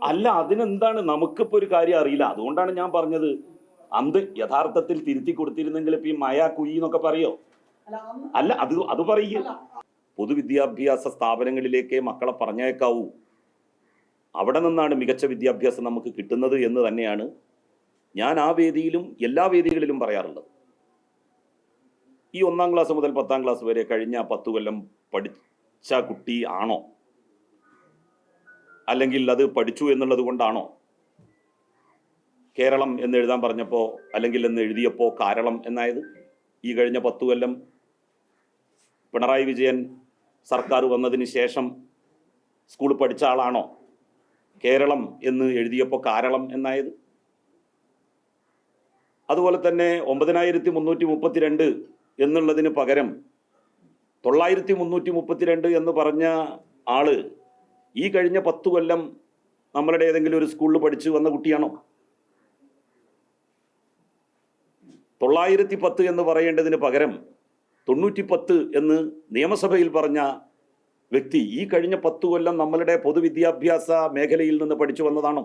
അല്ല, അതിനെന്താണ്, നമുക്കിപ്പോ ഒരു കാര്യം അറിയില്ല. അതുകൊണ്ടാണ് ഞാൻ പറഞ്ഞത്, അന്ത് യഥാർത്ഥത്തിൽ തിരുത്തി കൊടുത്തിരുന്നെങ്കിൽ ഇപ്പൊ ഈ മയ കുയി എന്നൊക്കെ പറയോ? അല്ല, അത് പറയ. പൊതുവിദ്യാഭ്യാസ സ്ഥാപനങ്ങളിലേക്ക് മക്കളെ പറഞ്ഞേക്കാവൂ. അവിടെ നിന്നാണ് മികച്ച വിദ്യാഭ്യാസം നമുക്ക് കിട്ടുന്നത് എന്ന് തന്നെയാണ് ഞാൻ ആ വേദിയിലും എല്ലാ വേദികളിലും പറയാറുള്ളത്. ഈ 1-ാം ക്ലാസ് മുതൽ 10-ാം ക്ലാസ് വരെ കഴിഞ്ഞ 10 കൊല്ലം പഠിച്ച കുട്ടി ആണോ, അല്ലെങ്കിൽ അത് പഠിച്ചു എന്നുള്ളത് കൊണ്ടാണോ കേരളം എന്ന് എഴുതാൻ പറഞ്ഞപ്പോ അല്ലെങ്കിൽ എന്ന് എഴുതിയപ്പോ കാരളം എന്നായത്? ഈ കഴിഞ്ഞ 10 കൊല്ലം പിണറായി വിജയൻ സർക്കാർ വന്നതിന് ശേഷം സ്കൂൾ പഠിച്ച ആളാണോ കേരളം എന്ന് എഴുതിയപ്പോ കാരളം എന്നായത്? അതുപോലെ തന്നെ 9332 എന്നുള്ളതിന് പകരം 9332 എന്ന് പറഞ്ഞ ആള് ഈ കഴിഞ്ഞ 10 കൊല്ലം നമ്മളുടെ ഏതെങ്കിലും ഒരു സ്കൂളിൽ പഠിച്ചു വന്ന കുട്ടിയാണോ? 910 എന്ന് പറയേണ്ടതിന് പകരം 910 എന്ന് നിയമസഭയിൽ പറഞ്ഞ വ്യക്തി ഈ കഴിഞ്ഞ 10 കൊല്ലം നമ്മളുടെ പൊതുവിദ്യാഭ്യാസ മേഖലയിൽ നിന്ന് പഠിച്ചു വന്നതാണോ?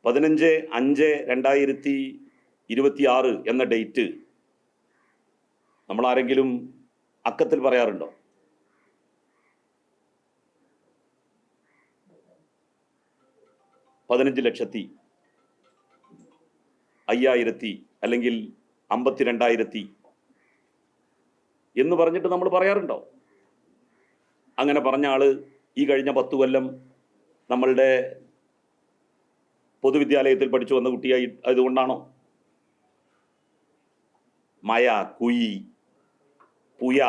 15/5/2026 എന്ന ഡേറ്റ് നമ്മൾ ആരെങ്കിലും അക്കത്തിൽ പറയാറുണ്ടോ? $15,05,000 അല്ലെങ്കിൽ 52,000 എന്ന് പറഞ്ഞിട്ട് നമ്മൾ പറയാറുണ്ടോ? അങ്ങനെ പറഞ്ഞ ആള് ഈ കഴിഞ്ഞ 10 കൊല്ലം നമ്മളുടെ പൊതുവിദ്യാലയത്തിൽ പഠിച്ചു വന്ന കുട്ടിയായി അതുകൊണ്ടാണോ? മയ, കുയി, പുയ,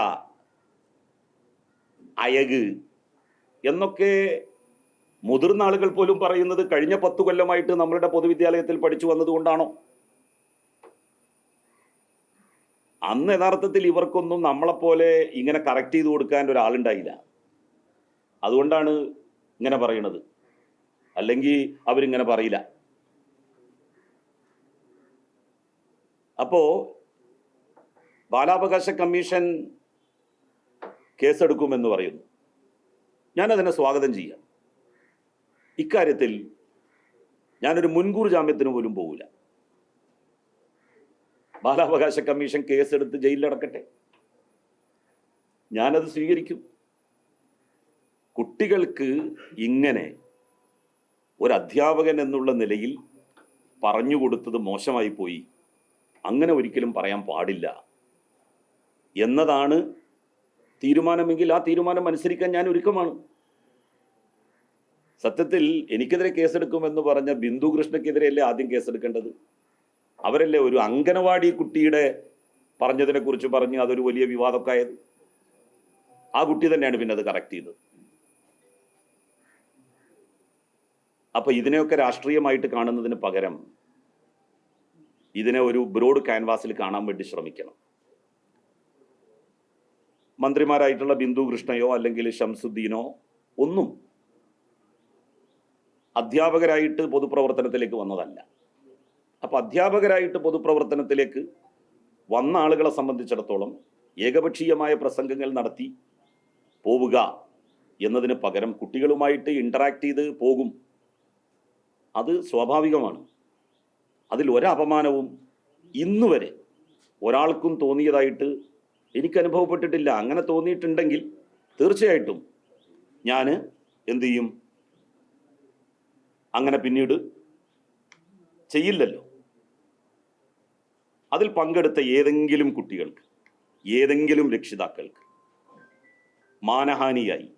അയക് എന്നൊക്കെ മുതിർന്ന ആളുകൾ പോലും പറയുന്നത് കഴിഞ്ഞ 10 കൊല്ലമായിട്ട് നമ്മളുടെ പൊതുവിദ്യാലയത്തിൽ പഠിച്ചു വന്നതുകൊണ്ടാണോ? അന്ന് യഥാർത്ഥത്തിൽ ഇവർക്കൊന്നും നമ്മളെപ്പോലെ ഇങ്ങനെ കറക്റ്റ് ചെയ്ത് കൊടുക്കാൻ ഒരാളുണ്ടായില്ല. അതുകൊണ്ടാണ് ഇങ്ങനെ പറയണത്. അല്ലെങ്കിൽ അവരിങ്ങനെ പറയില്ല. അപ്പോ ബാലാവകാശ കമ്മീഷൻ കേസെടുക്കുമെന്ന് പറയുന്നു. ഞാനതിനെ സ്വാഗതം ചെയ്യാം. ഇക്കാര്യത്തിൽ ഞാനൊരു മുൻകൂർ ജാമ്യത്തിന് പോലും പോകില്ല. ബാലാവകാശ കമ്മീഷൻ കേസെടുത്ത് ജയിലിലടക്കട്ടെ, ഞാനത് സ്വീകരിക്കും. കുട്ടികൾക്ക് ഇങ്ങനെ ഒരു അധ്യാപകൻ എന്നുള്ള നിലയിൽ പറഞ്ഞു കൊടുത്തത് മോശമായി പോയി, അങ്ങനെ ഒരിക്കലും പറയാൻ പാടില്ല എന്നതാണ് തീരുമാനമെങ്കിൽ ആ തീരുമാനം അനുസരിക്കാൻ ഞാൻ ഒരുക്കമാണ്. സത്യത്തിൽ എനിക്കെതിരെ കേസെടുക്കുമെന്ന് പറഞ്ഞ ബിന്ദു കൃഷ്ണയ്ക്കെതിരെയല്ലേ ആദ്യം കേസെടുക്കേണ്ടത്? അവരല്ലേ ഒരു അംഗനവാടി കുട്ടിയുടെ പറഞ്ഞതിനെ കുറിച്ച് പറഞ്ഞ് അതൊരു വലിയ വിവാദമൊക്കെ ആയത്. ആ കുട്ടി തന്നെയാണ് പിന്നെ അത് കറക്റ്റ് ചെയ്തത്. അപ്പൊ ഇതിനെയൊക്കെ രാഷ്ട്രീയമായിട്ട് കാണുന്നതിന് പകരം ഇതിനെ ഒരു ബ്രോഡ് ക്യാൻവാസിൽ കാണാൻ വേണ്ടി ശ്രമിക്കണം. മന്ത്രിമാരായിട്ടുള്ള ബിന്ദു കൃഷ്ണയോ അല്ലെങ്കിൽ ഷംസുദ്ദീനോ ഒന്നും അധ്യാപകരായിട്ട് പൊതുപ്രവർത്തനത്തിലേക്ക് വന്നതല്ല. അപ്പൊ അധ്യാപകരായിട്ട് പൊതുപ്രവർത്തനത്തിലേക്ക് വന്ന ആളുകളെ സംബന്ധിച്ചിടത്തോളം ഏകപക്ഷീയമായ പ്രസംഗങ്ങൾ നടത്തി പോവുക എന്നതിന് പകരം കുട്ടികളുമായിട്ട് ഇന്ററാക്ട് ചെയ്ത് പോകും. അത് സ്വാഭാവികമാണ്. അതിൽ ഒരപമാനവും ഇന്നുവരെ ഒരാൾക്കും തോന്നിയതായിട്ട് എനിക്ക് അനുഭവപ്പെട്ടിട്ടില്ല. അങ്ങനെ തോന്നിയിട്ടുണ്ടെങ്കിൽ തീർച്ചയായിട്ടും ഞാൻ എന്തു ചെയ്യും? അങ്ങനെ പിന്നീട് ചെയ്യില്ലല്ലോ. അതിൽ പങ്കെടുത്ത ഏതെങ്കിലും കുട്ടികൾക്ക്, ഏതെങ്കിലും രക്ഷിതാക്കൾക്ക് മാനഹാനിയായി,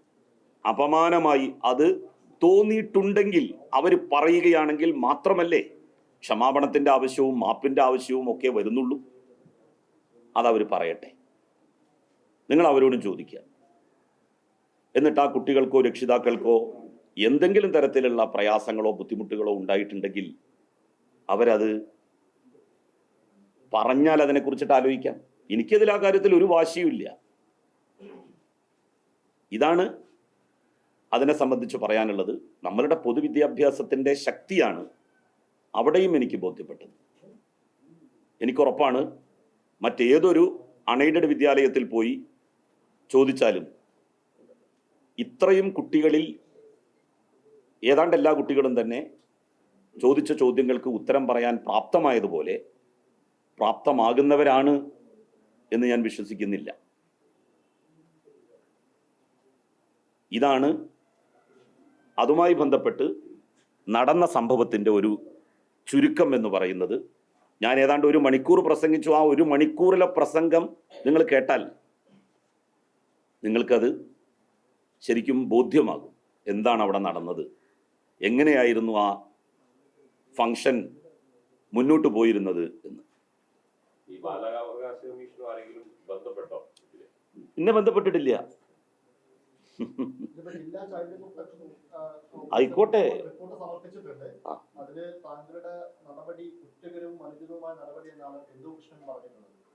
അപമാനമായി അത് തോന്നിയിട്ടുണ്ടെങ്കിൽ അവർ പറയുകയാണെങ്കിൽ മാത്രമല്ലേ ക്ഷമാപണത്തിന്റെ ആവശ്യവും മാപ്പിന്റെ ആവശ്യവും ഒക്കെ വരുന്നുള്ളൂ. അതവർ പറയട്ടെ, നിങ്ങൾ അവരോടും ചോദിക്കുക. എന്നിട്ട് ആ കുട്ടികൾക്കോ രക്ഷിതാക്കൾക്കോ എന്തെങ്കിലും തരത്തിലുള്ള പ്രയാസങ്ങളോ ബുദ്ധിമുട്ടുകളോ ഉണ്ടായിട്ടുണ്ടെങ്കിൽ അവരത് പറഞ്ഞാൽ അതിനെക്കുറിച്ചിട്ട് ആലോചിക്കാം. എനിക്കതിൽ ആ കാര്യത്തിൽ ഒരു വാശിയുമില്ല. ഇതാണ് അതിനെ സംബന്ധിച്ച് പറയാനുള്ളത്. നമ്മളുടെ പൊതുവിദ്യാഭ്യാസത്തിന്റെ ശക്തിയാണ് അവിടെയും എനിക്ക് ബോധ്യപ്പെട്ടത്. എനിക്കുറപ്പാണ് മറ്റേതൊരു അൺഎയ്ഡഡ് വിദ്യാലയത്തിൽ പോയി ചോദിച്ചാലും ഇത്രയും കുട്ടികളിൽ ഏതാണ്ട് എല്ലാ കുട്ടികളും തന്നെ ചോദിച്ച ചോദ്യങ്ങൾക്ക് ഉത്തരം പറയാൻ പ്രാപ്തമായതുപോലെ പ്രാപ്തമാകുന്നവരാണ് എന്ന് ഞാൻ വിശ്വസിക്കുന്നില്ല. ഇതാണ് അതുമായി ബന്ധപ്പെട്ട് നടന്ന സംഭവത്തിൻ്റെ ഒരു ചുരുക്കം എന്ന് പറയുന്നത്. ഞാൻ ഏതാണ്ട് 1 മണിക്കൂർ പ്രസംഗിച്ചു. ആ 1 മണിക്കൂറിലെ പ്രസംഗം നിങ്ങൾ കേട്ടാൽ നിങ്ങൾക്കത് ശരിക്കും ബോധ്യമാകും എന്താണ് അവിടെ നടന്നത്, എങ്ങനെയായിരുന്നു ആ ഫംഗ്ഷൻ മുന്നോട്ട് പോയിരുന്നത് എന്ന്. എന്നെ ബന്ധപ്പെട്ടിട്ടില്ല. ആയിക്കോട്ടെ,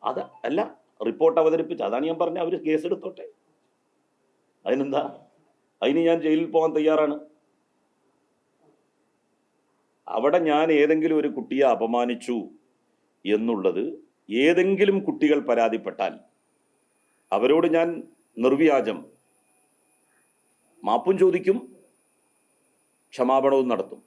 അത് അല്ല റിപ്പോർട്ട് അവതരിപ്പിച്ചു, അതാണ് ഞാൻ പറഞ്ഞ അവര് കേസെടുത്തോട്ടെ, അതിനെന്താ, അതിന് ഞാൻ ജയിലിൽ പോകാൻ തയ്യാറാണ്. അവിടെ ഞാൻ ഏതെങ്കിലും ഒരു കുട്ടിയെ അപമാനിച്ചു എന്നുള്ളത് ഏതെങ്കിലും കുട്ടികൾ പരാതിപ്പെട്ടാൽ അവരോട് ഞാൻ നിർവ്യാജം മാപ്പും ചോദിക്കും, ക്ഷമാപണവും നടത്തും.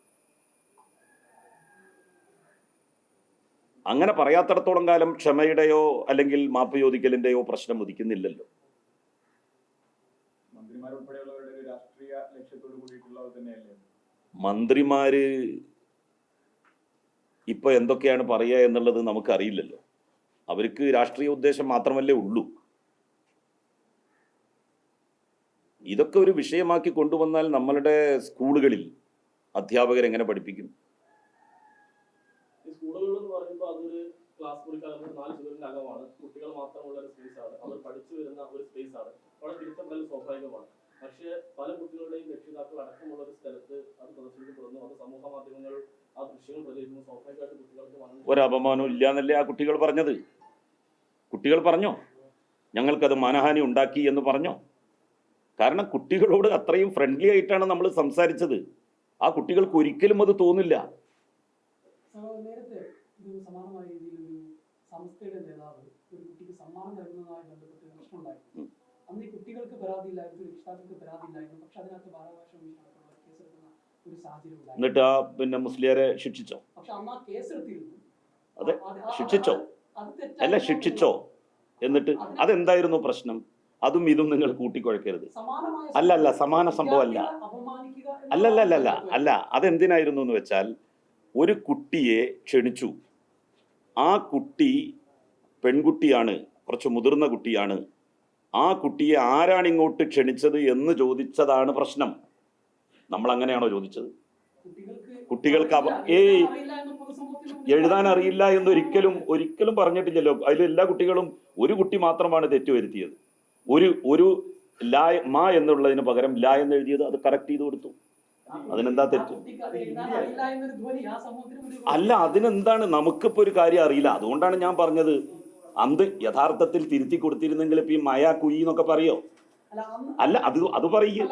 അങ്ങനെ പറയാത്തിടത്തോളം കാലം ക്ഷമയുടെയോ അല്ലെങ്കിൽ മാപ്പ് ചോദിക്കലിന്റെയോ പ്രശ്നം ഉദിക്കുന്നില്ലല്ലോ. മന്ത്രിമാര് ഇപ്പൊ എന്തൊക്കെയാണ് പറയുക എന്നുള്ളത് നമുക്കറിയില്ലല്ലോ. അവർക്ക് രാഷ്ട്രീയ ഉദ്ദേശം മാത്രമല്ലേ ഉള്ളൂ. ഇതൊക്കെ ഒരു വിഷയമാക്കി കൊണ്ടുവന്നാൽ നമ്മളുടെ സ്കൂളുകളിൽ അധ്യാപകർ എങ്ങനെ പഠിപ്പിക്കും? സ്കൂളുകൾ എന്ന് പറയുമ്പോൾ അതൊരു ക്ലാസ് മുറിക്കകത്ത് 4 ചുവരിന്റെ അകമാണ്, കുട്ടികൾ മാത്രമുള്ള ഒരു സ്പേസ് ആണ്, അവർ പഠിച്ചു വരുന്ന ഒരു സ്പേസ് ആണ്, അവിടെ തിരുത്തപ്പെടൽ സ്വാഭാവികമാണ്. പക്ഷേ പല കുട്ടികളുടെയും രക്ഷിതാക്കൾ അടക്കമുള്ള ഒരു സ്ഥലത്ത് അത് പ്രദർശിപ്പിക്കപ്പെടുന്നു, അത് സമൂഹ മാധ്യമങ്ങൾ ആ ദൃശ്യങ്ങൾ പ്രചരിക്കുന്നു. സ്വാഭാവികമായിട്ട് കുട്ടികൾക്ക് ഒരു അപമാനവും ഇല്ല എന്നല്ലേ ആ കുട്ടികൾ പറഞ്ഞത്? കുട്ടികൾ പറഞ്ഞോ ഞങ്ങൾക്കത് മാനഹാനി ഉണ്ടാക്കി എന്ന് പറഞ്ഞോ? കാരണം കുട്ടികളോട് അത്രയും ഫ്രണ്ട്ലി ആയിട്ടാണ് നമ്മൾ സംസാരിച്ചത്. ആ കുട്ടികൾക്ക് ഒരിക്കലും അത് തോന്നില്ല. നേരത്തെ ഒരു സമാനമായ രീതിയിൽ ഒരു സംസ്ഥയുടെ നേതാവ് ഒരു കുട്ടിക്ക് സമ്മാനം നൽകുന്നതുമായി ബന്ധപ്പെട്ട് പ്രശ്നമുണ്ടായിരുന്നു. അന്ന് ഈ കുട്ടികൾക്ക് പരാതിയില്ലായിരുന്നു, രക്ഷിതാക്കൾക്ക് പരാതിയില്ലായിരുന്നു. പക്ഷെ അതിനകത്ത് ബാലാവകാശ കമ്മീഷൻ കേസെടുക്കുന്ന ഒരു സാഹചര്യം ഉണ്ടായി. എന്നിട്ട് ആ പിന്നെ മുസ്ലിയാരെ ശിക്ഷിച്ചോ? പക്ഷെ അന്ന് ആ കേസെടുത്തിരുന്നു. അതെ, ശിക്ഷിച്ചോ? അല്ല, ശിക്ഷിച്ചോ? എന്നിട്ട് അതെന്തായിരുന്നു പ്രശ്നം? അതും ഇതും നിങ്ങൾ കൂട്ടിക്കുഴക്കരുത്. അല്ല സമാന സംഭവമല്ല. അല്ല അതെന്തിനായിരുന്നു എന്ന് വെച്ചാൽ, ഒരു കുട്ടിയെ ക്ഷണിച്ചു, ആ കുട്ടി പെൺകുട്ടിയാണ്, കുറച്ച് മുതിർന്ന കുട്ടിയാണ്, ആ കുട്ടിയെ ആരാണ് ഇങ്ങോട്ട് ക്ഷണിച്ചത് എന്ന് ചോദിച്ചതാണ് പ്രശ്നം. നമ്മൾ അങ്ങനെയാണോ ചോദിച്ചത്? കുട്ടികൾക്ക് എഴുതാൻ അറിയില്ല എന്ന് ഒരിക്കലും പറഞ്ഞിട്ടില്ലല്ലോ. അതിലെല്ലാ കുട്ടികളും, ഒരു കുട്ടി മാത്രമാണ് തെറ്റുവരുത്തിയത്. ഒരു ലാ മാ എന്നുള്ളതിന് പകരം ലാ എന്ന് എഴുതിയത്, അത് കറക്റ്റ് ചെയ്ത് കൊടുത്തു. അതിനെന്താ തെറ്റ്? അല്ല, അതിനെന്താണ്? നമുക്കിപ്പോ ഒരു കാര്യം അറിയില്ല, അതുകൊണ്ടാണ് ഞാൻ പറഞ്ഞത്. അന്ത് യഥാർത്ഥത്തിൽ തിരുത്തി കൊടുത്തിരുന്നെങ്കിൽ ഇപ്പൊ ഈ മയ കുയി എന്നൊക്കെ പറയോ? അല്ല അത് പറയും.